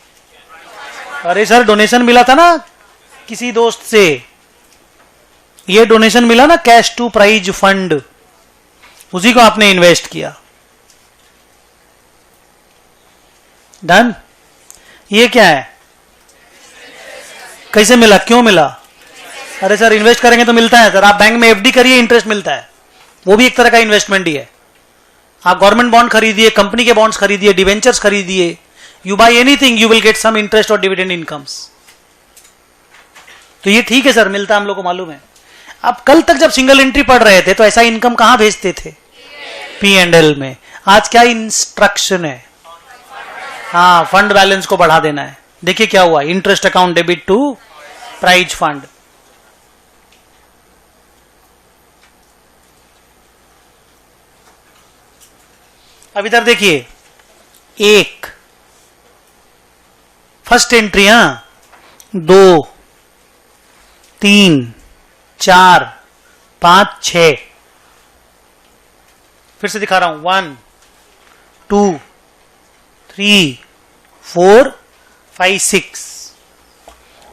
अरे सर डोनेशन मिला था ना किसी दोस्त से, ये डोनेशन मिला ना, कैश टू प्राइज फंड, उसी को आपने इन्वेस्ट किया। डन। ये क्या है? कैसे मिला, क्यों मिला? अरे सर इन्वेस्ट करेंगे तो मिलता है सर। आप बैंक में एफडी करिए, इंटरेस्ट मिलता है, वो भी एक तरह का इन्वेस्टमेंट ही है। आप गवर्नमेंट बॉन्ड खरीदिए, कंपनी के बॉन्ड्स खरीदिए, डिवेंचर्स खरीदिए, you buy anything you will get some interest और डिविडेंड इनकम्स। तो ये ठीक है सर, मिलता हम लोग को मालूम है। अब कल तक जब सिंगल एंट्री पढ़ रहे थे तो ऐसा इनकम कहां भेजते थे? पी एंड एल में। आज क्या इंस्ट्रक्शन है? हाँ, फंड बैलेंस को बढ़ा देना है। देखिए क्या हुआ, interest account debit to prize fund. अब इधर देखिए, एक फर्स्ट एंट्री, हाँ, 2 3 4 5 6, फिर से दिखा रहा हूं, 1 2 3 4 5 6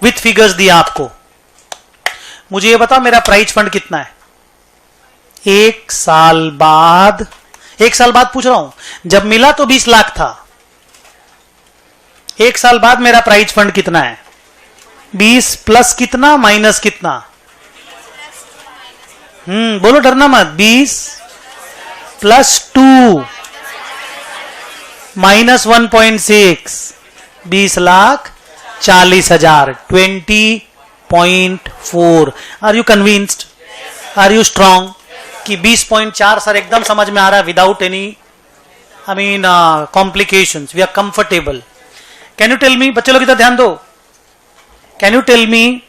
विथ फिगर्स दिया आपको। मुझे ये बताओ मेरा प्राइज फंड कितना है? एक साल बाद पूछ रहा हूं, जब मिला तो 20 लाख था, एक साल बाद मेरा प्राइज फंड कितना है? 20 प्लस कितना माइनस कितना? बोलो, डरना मत। 20 plus 2 minus 1.6, 20,40,000, 20.4। Are you convinced? Are you strong कि 20.4 सर एकदम समझ में आ रहा है without any complications, we are comfortable. Can you tell me, बच्चे लोग इधर ध्यान दो, कैन यू टेल मी,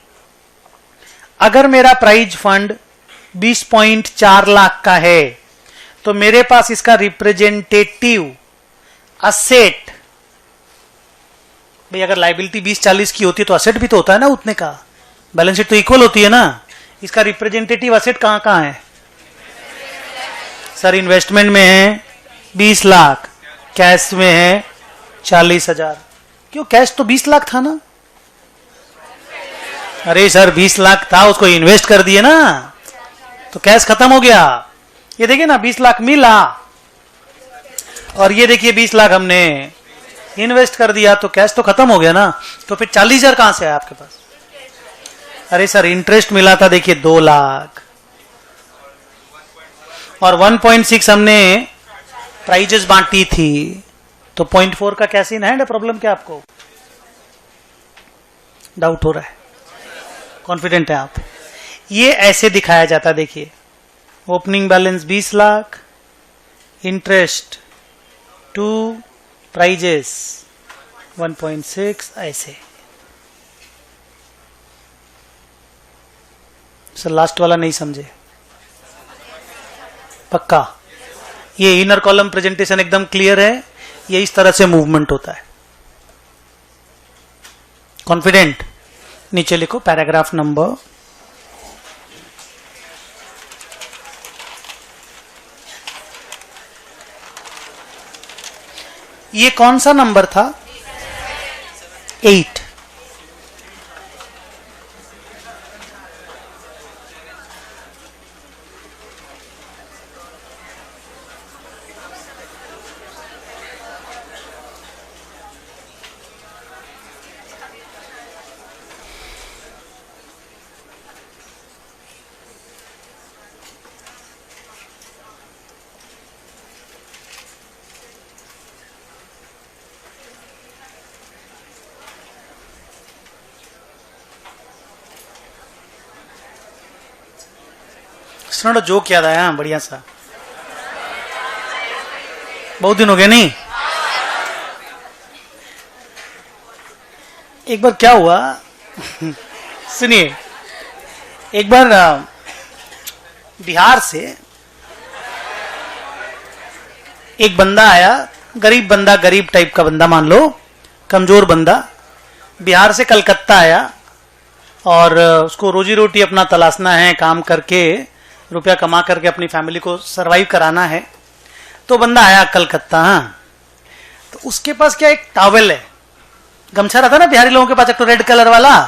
अगर मेरा प्राइज फंड 20.4 लाख का है तो मेरे पास इसका रिप्रेजेंटेटिव असेट, भाई अगर लाइबिलिटी 20-40 की होती है तो असेट भी तो होता है ना उतने का, बैलेंस शीट तो इक्वल होती है ना। इसका रिप्रेजेंटेटिव असेट कहां कहां है? सर इन्वेस्टमेंट में है 20 लाख, कैश में है 40,000। क्यों? कैश तो 20 लाख था ना। अरे सर 20 लाख था, उसको इन्वेस्ट कर दिए ना तो कैश खत्म हो गया। ये देखिए ना, 20 लाख मिला और ये देखिए 20 लाख हमने इन्वेस्ट कर दिया तो कैश तो खत्म हो गया ना। तो फिर 40,000 कहां से है आपके पास? अरे सर इंटरेस्ट मिला था, देखिए 2 लाख और 1.6 हमने प्राइजेस बांटी थी, तो 0.4 का कैश इन हैंड है। प्रॉब्लम क्या आपको? डाउट हो रहा है? कॉन्फिडेंट है आप? ये ऐसे दिखाया जाता, देखिए opening balance 20 lakh, interest 2, prizes 1.6, ऐसे। सर लास्ट वाला नहीं समझे? पक्का? ये इनर कॉलम प्रेजेंटेशन एकदम क्लियर है, ये इस तरह से मूवमेंट होता है। कॉन्फिडेंट? नीचे लिखो पैराग्राफ नंबर, ये कौन सा नंबर था? 8। सुनो जोक याद आया बढ़िया सा, बहुत दिन हो गए नहीं। एक बार क्या हुआ सुनिए, एक बार बिहार से एक बंदा आया, गरीब बंदा, गरीब टाइप का बंदा मान लो, कमजोर बंदा, बिहार से कलकत्ता आया और उसको रोजी रोटी अपना तलाशना है, काम करके रुपया कमा करके अपनी फैमिली को सरवाइव कराना है। तो बंदा आया कलकत्ता। हाँ, तो उसके पास क्या एक टॉवेल है, गमछा रहता ना बिहारी लोगों के पास, एक तो रेड कलर वाला,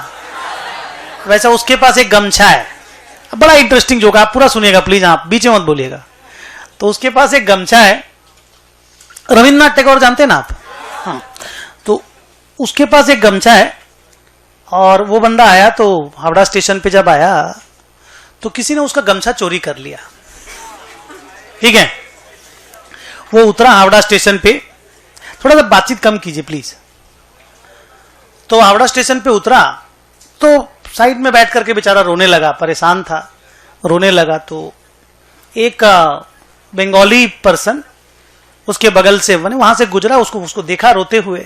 वैसा उसके पास एक गमछा है। बड़ा इंटरेस्टिंग जोक, आप पूरा सुनिएगा प्लीज, आप बीच में मत बोलिएगा। तो उसके पास एक गमछा है, रविन्द्रनाथ टैगोर जानते हैं ना आप? हाँ, तो उसके पास एक गमछा है और वो बंदा आया तो हावड़ा स्टेशन पे जब आया तो किसी ने उसका गमछा चोरी कर लिया। ठीक है, वो उतरा हावड़ा स्टेशन पे, थोड़ा सा बातचीत कम कीजिए प्लीज। तो हावड़ा स्टेशन पे उतरा तो साइड में बैठ करके बेचारा रोने लगा, परेशान था, रोने लगा। तो एक बंगाली पर्सन उसके बगल से वहां से गुजरा, उसको देखा रोते हुए,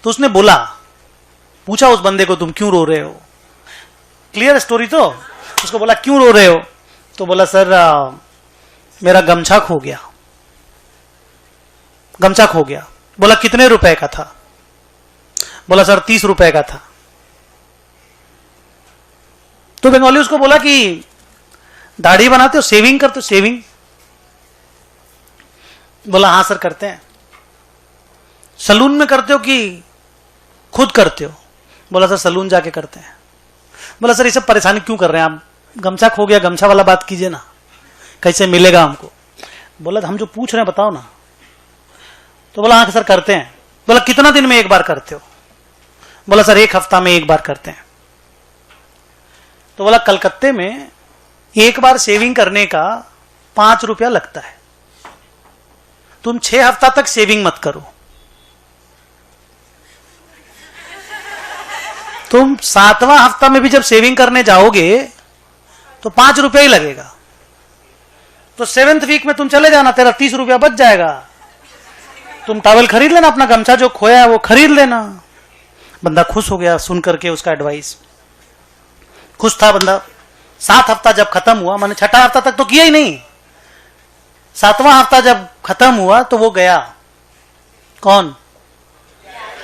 तो उसने बोला, पूछा उस बंदे को, तुम क्यों रो रहे हो? क्लियर स्टोरी तो? उसको बोला क्यों रो रहे हो? तो बोला सर मेरा गमछा खो गया। गमछा खो गया। बोला कितने रुपए का था? बोला सर 30 रुपए का था। तो बंगाली उसको बोला कि दाढ़ी बनाते हो, शेविंग करते हो? शेविंग? बोला हाँ सर करते हैं। सलून में करते हो कि खुद करते हो? बोला सर सलून जाके करते हैं। बोला सर ये सब परेशानी क्यों कर रहे हैं आप? गमछा खो गया, गमछा वाला बात कीजिए ना, कैसे मिलेगा हमको? बोला हम जो पूछ रहे हैं बताओ ना। तो बोला हाँ सर करते हैं। बोला कितना दिन में एक बार करते हो? बोला सर 1 हफ्ता में एक बार करते हैं। तो बोला कलकत्ते में एक बार शेविंग करने का 5 रुपया लगता है, तुम 6 हफ्ता तक शेविंग मत करो, तुम 7वां हफ्ता में भी जब शेविंग करने जाओगे तो 5 रुपया ही लगेगा, तो 7th वीक में तुम चले जाना, तेरा 30 रुपया बच जाएगा, तुम टॉवल खरीद लेना, अपना गमछा जो खोया है वो खरीद लेना। बंदा खुश हो गया सुन करके उसका एडवाइस, खुश था बंदा। 7 हफ्ता जब खत्म हुआ, मैंने 6ठा हफ्ता तक तो किया ही नहीं, 7वां हफ्ता जब खत्म हुआ तो वो गया। कौन?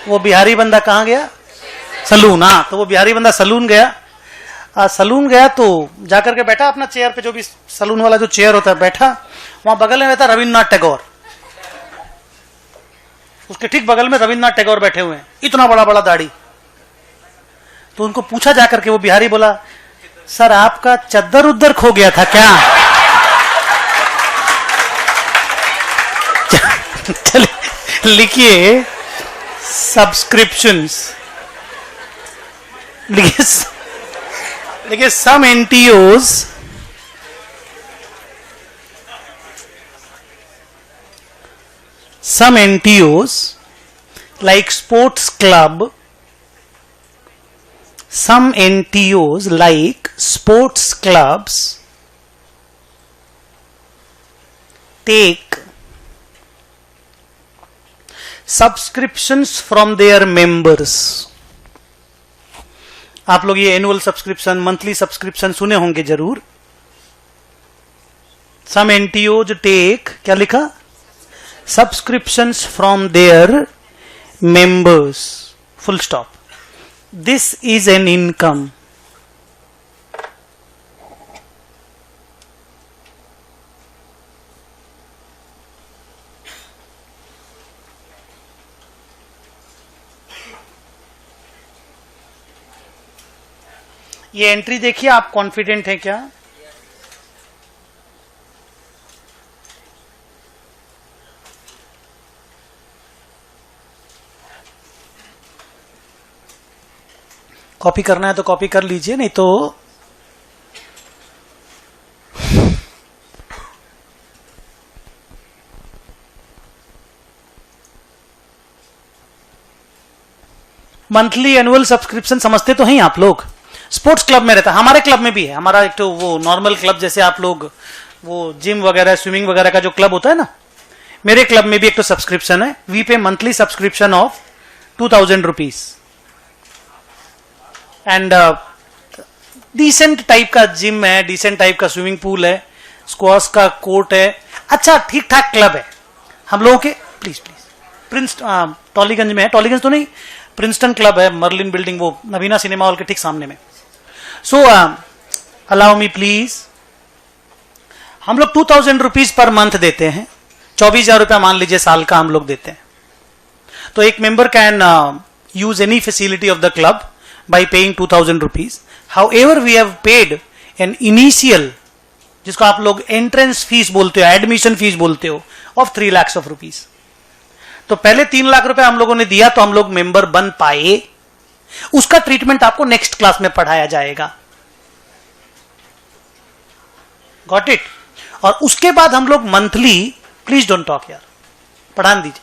वो बिहारी बंदा कहां गया? सलून। हाँ, तो वो बिहारी बंदा सलून गया। सलून गया तो जाकर के बैठा अपना चेयर पे, जो भी सलून वाला जो चेयर होता है, बैठा। वहां बगल में रहता रविन्द्रनाथ टैगोर, उसके ठीक बगल में रविन्द्रनाथ टैगोर बैठे हुए हैं, इतना बड़ा बड़ा दाढ़ी। तो उनको पूछा जाकर के, वो बिहारी बोला सर आपका चद्दर उद्दर खो गया था क्या? चलिए लिखिए सब्सक्रिप्शंस, लिखिए सम एनटीओज like sports club, some NTOs like sports clubs take subscriptions from their members। आप लोग ये एनुअल सब्सक्रिप्शन, मंथली सब्सक्रिप्शन सुने होंगे जरूर। सम एनटीओज टेक, क्या लिखा? Subscriptions from there members, full stop. This is an income. ये एंट्री देखिए, आप कॉन्फिडेंट हैं क्या? कॉपी करना है तो कॉपी कर लीजिए, नहीं तो मंथली एनुअल सब्सक्रिप्शन समझते तो हैं आप लोग। स्पोर्ट्स क्लब में रहता है, हमारे क्लब में भी है। हमारा एक तो वो नॉर्मल क्लब जैसे आप लोग वो जिम वगैरह स्विमिंग वगैरह का जो क्लब होता है ना, मेरे क्लब में भी एक तो सब्सक्रिप्शन है। We pay monthly subscription of 2000 rupees and decent type का जिम है, डिसेंट टाइप का स्विमिंग पूल है, स्क्वाश का कोर्ट है, अच्छा ठीक ठाक क्लब है हम लोगों के। प्लीज टॉलीगंज में है, टॉलीगंज तो नहीं, प्रिंसटन क्लब है, मर्लिन बिल्डिंग, वो नवीना सिनेमा हॉल के ठीक सामने में। सो अलाउ मी प्लीज, हम लोग 2000 रुपीज पर मंथ देते हैं, 24,000 रुपया मान लीजिए साल का हम लोग देते हैं। तो एक member can use any facility of the club by paying 2000 rupees. However we have paid an initial, जिसको आप लोग एंट्रेंस फीस बोलते हो, एडमिशन फीस बोलते हो, ऑफ 3 लाख ऑफ रुपीज। तो पहले 3 लाख रुपए हम लोगों ने दिया तो हम लोग मेंबर बन पाए, उसका ट्रीटमेंट आपको नेक्स्ट क्लास में पढ़ाया जाएगा। Got it? और उसके बाद हम लोग मंथली, प्लीज डोंट टॉक यार, पढ़ा दीजिए।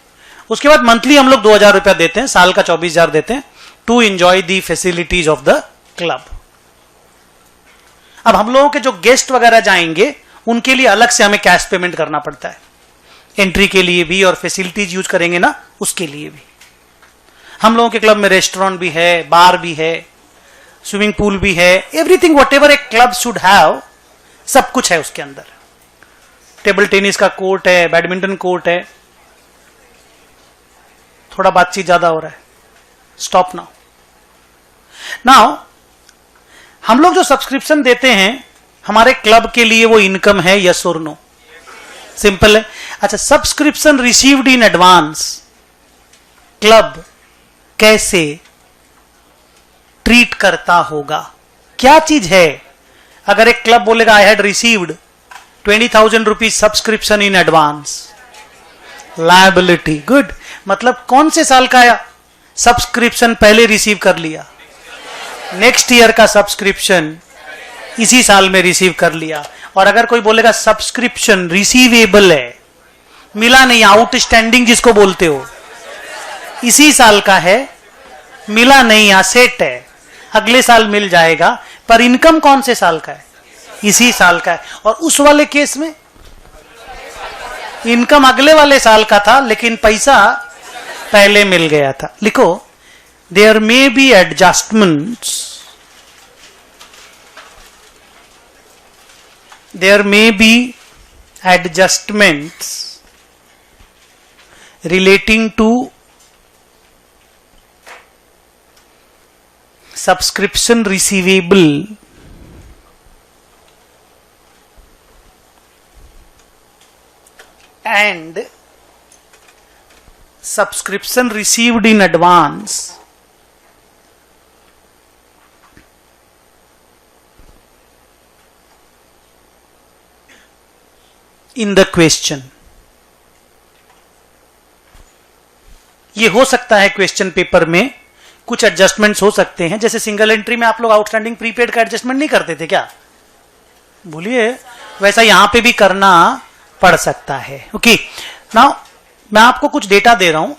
उसके बाद मंथली हम लोग 2000 रुपया देते हैं, साल का 24,000 देते हैं, to enjoy the facilities of the club. अब हम लोगों के जो गेस्ट वगैरह जाएंगे उनके लिए अलग से हमें कैश पेमेंट करना पड़ता है, एंट्री के लिए भी और फैसिलिटीज यूज करेंगे ना उसके लिए भी। हम लोगों के क्लब में रेस्टोरेंट भी है, बार भी है, स्विमिंग पूल भी है, everything what ever A club should have, सब कुछ है उसके अंदर। टेबल टेनिस का कोर्ट है, बैडमिंटन कोर्ट है। थोड़ा बातचीत ज्यादा हो रहा है, स्टॉप नाउ। नाउ हम लोग जो सब्सक्रिप्शन देते हैं हमारे क्लब के लिए, वो इनकम है, यस और नो? सिंपल है। अच्छा, subscription received in advance club कैसे ट्रीट करता होगा? क्या चीज है? अगर एक क्लब बोलेगा I had received 20,000 rupees subscription in advance, liability. Good, मतलब कौन से साल का सब्सक्रिप्शन पहले रिसीव कर लिया? नेक्स्ट ईयर का सब्सक्रिप्शन इसी साल में रिसीव कर लिया। और अगर कोई बोलेगा सब्सक्रिप्शन रिसीवेबल है, मिला नहीं, आउटस्टैंडिंग जिसको बोलते हो, इसी साल का है, मिला नहीं, असेट है, अगले साल मिल जाएगा, पर इनकम कौन से साल का है? इसी साल का है। और उस वाले केस में इनकम अगले वाले साल का था लेकिन पैसा पहले मिल गया था। लिखो, there may be adjustments, there may be adjustments relating to subscription receivable and subscription received in advance in the question. ये हो सकता है क्वेश्चन पेपर में कुछ एडजस्टमेंट्स हो सकते हैं, जैसे सिंगल एंट्री में आप लोग आउटस्टैंडिंग प्रीपेड का एडजस्टमेंट नहीं करते थे क्या? बोलिए, वैसा यहां पे भी करना पड़ सकता है। ओके, नाउ मैं आपको कुछ डेटा दे रहा हूं,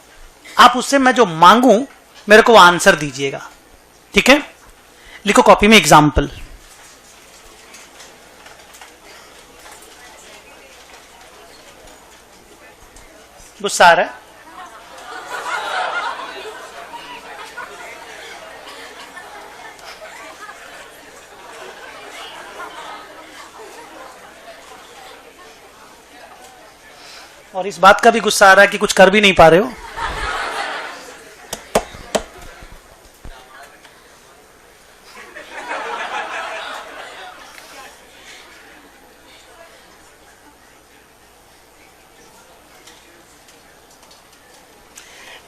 आप उससे मैं जो मांगू मेरे को आंसर दीजिएगा, ठीक है? लिखो कॉपी में एग्जाम्पल। गुस्सा आ रहा है? और इस बात का भी गुस्सा आ रहा है कि कुछ कर भी नहीं पा रहे हो।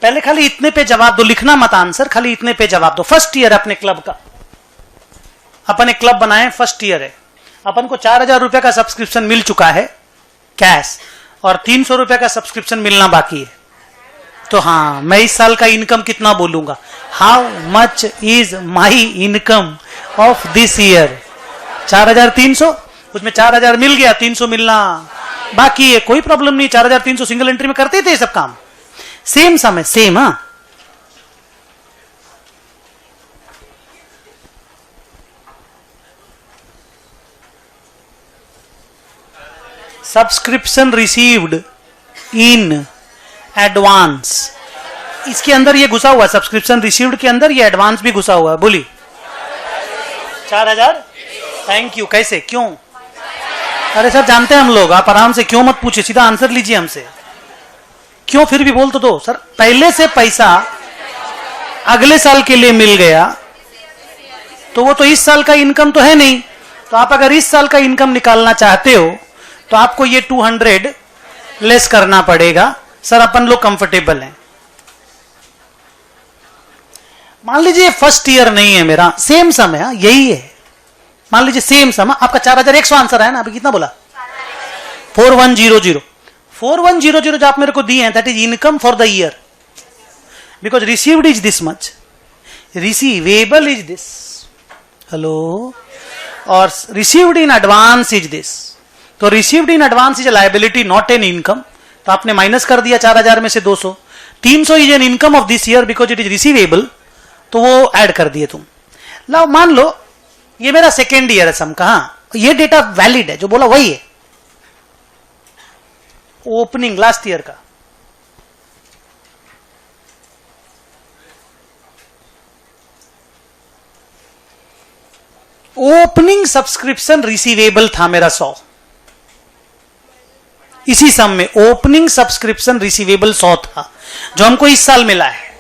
पहले खाली इतने पे जवाब दो, लिखना मत आंसर, खाली इतने पे जवाब दो। फर्स्ट ईयर अपने क्लब का, अपन एक क्लब बनाए, फर्स्ट ईयर है, अपन को 4,000 रुपए का सब्सक्रिप्शन मिल चुका है कैश, और 300 रुपए का सब्सक्रिप्शन मिलना बाकी है। तो हाँ, मैं इस साल का इनकम कितना बोलूंगा? How much is my income of this year? 4,300, उसमें 4,000 मिल गया, 300 मिलना बाकी है, कोई प्रॉब्लम नहीं। 4,300 सिंगल एंट्री में करते थे सब काम, सेम समय सेम। हाँ, सब्सक्रिप्शन रिसीव्ड इन एडवांस, इसके अंदर ये घुसा हुआ है, सब्सक्रिप्शन रिसीव्ड के अंदर ये एडवांस भी घुसा हुआ है। बोली 4000। Thank you. कैसे, क्यों? अरे सर जानते हैं हम लोग, आप आराम से, क्यों मत पूछिए, सीधा आंसर लीजिए हमसे। क्यों फिर भी बोल तो दो। सर पहले से पैसा अगले साल के लिए मिल गया तो वो तो इस साल का इनकम तो है नहीं, तो आप अगर इस साल का इनकम निकालना चाहते हो तो आपको ये 200 लेस करना पड़ेगा। सर अपन लोग कंफर्टेबल हैं। मान लीजिए फर्स्ट ईयर नहीं है मेरा, सेम सम है, यही है, मान लीजिए सेम सम, आपका 4100 आंसर है ना, अभी कितना बोला? 4100। 4100 जो आप मेरे को दिए हैं, that is income for the year, because received is this much, receivable is this, hello, और received in advance is this. तो received in advance is a liability not an income, तो आपने माइनस कर दिया 4000 में से 200। 300 is an income of this year because it is receivable, तो वो ऐड कर दिए तुम। लो मान लो ये मेरा सेकेंड ईयर है सम का, हाँ ये डेटा वैलिड है, जो बोला वही है, ओपनिंग लास्ट ईयर का। ओपनिंग सब्सक्रिप्शन रिसीवेबल था मेरा 100, इसी सम में ओपनिंग सब्सक्रिप्शन रिसीवेबल 100 था, जो हमको इस साल मिला है।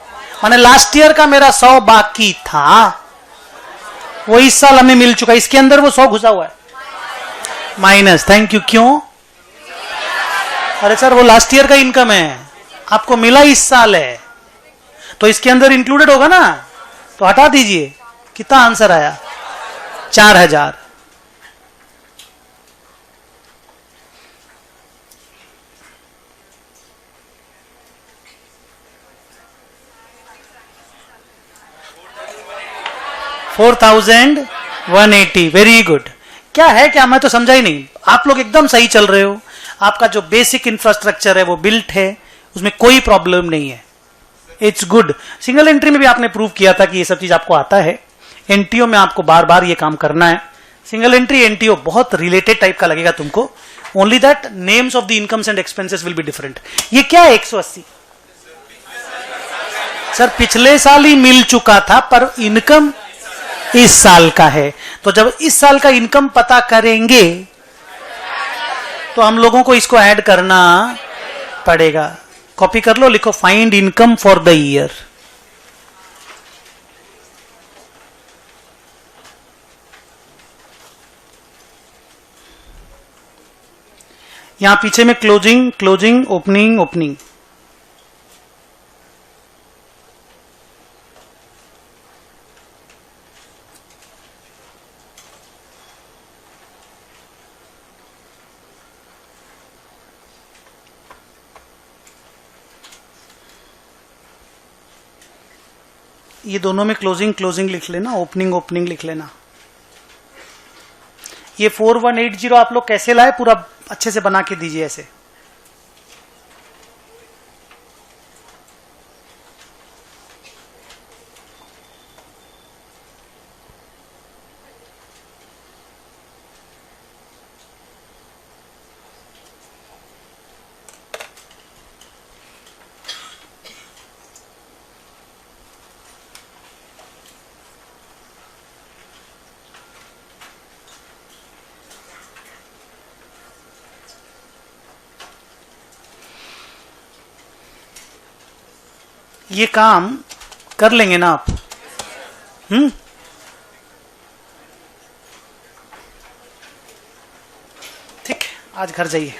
माने लास्ट ईयर का मेरा 100 बाकी था, वो इस साल हमें मिल चुका, इसके अंदर वो 100 घुसा हुआ है, माइनस। Thank you. क्यों? अरे सर वो लास्ट ईयर का इनकम है, आपको मिला इस साल है, तो इसके अंदर इंक्लूडेड होगा ना, तो हटा दीजिए। कितना आंसर आया? 4000। $4180। Very good. क्या है, क्या मैं तो समझा ही नहीं, आप लोग एकदम सही चल रहे हो, आपका जो बेसिक इंफ्रास्ट्रक्चर है वो बिल्ट है, उसमें कोई प्रॉब्लम नहीं है, इट्स गुड। सिंगल एंट्री में भी आपने प्रूव किया था कि ये सब चीज आपको आता है, एनटीओ में आपको बार बार ये काम करना है। सिंगल एंट्री एनटीओ बहुत रिलेटेड टाइप का लगेगा तुमको, only that names of the incomes and expenses will be different. ये क्या है 180? सर पिछले साल ही मिल चुका था, पर इनकम इस साल का है, तो जब इस साल का इनकम पता करेंगे तो हम लोगों को इसको ऐड करना पड़ेगा। कॉपी कर लो, लिखो find income for the year. यहां पीछे में क्लोजिंग क्लोजिंग, ओपनिंग ओपनिंग। ये दोनों में क्लोजिंग क्लोजिंग लिख लेना, ओपनिंग ओपनिंग लिख लेना। ये 4180 आप लोग कैसे लाए, पूरा अच्छे से बना के दीजिए ऐसे। ये काम कर लेंगे ना आप? ठीक, आज घर जाइए।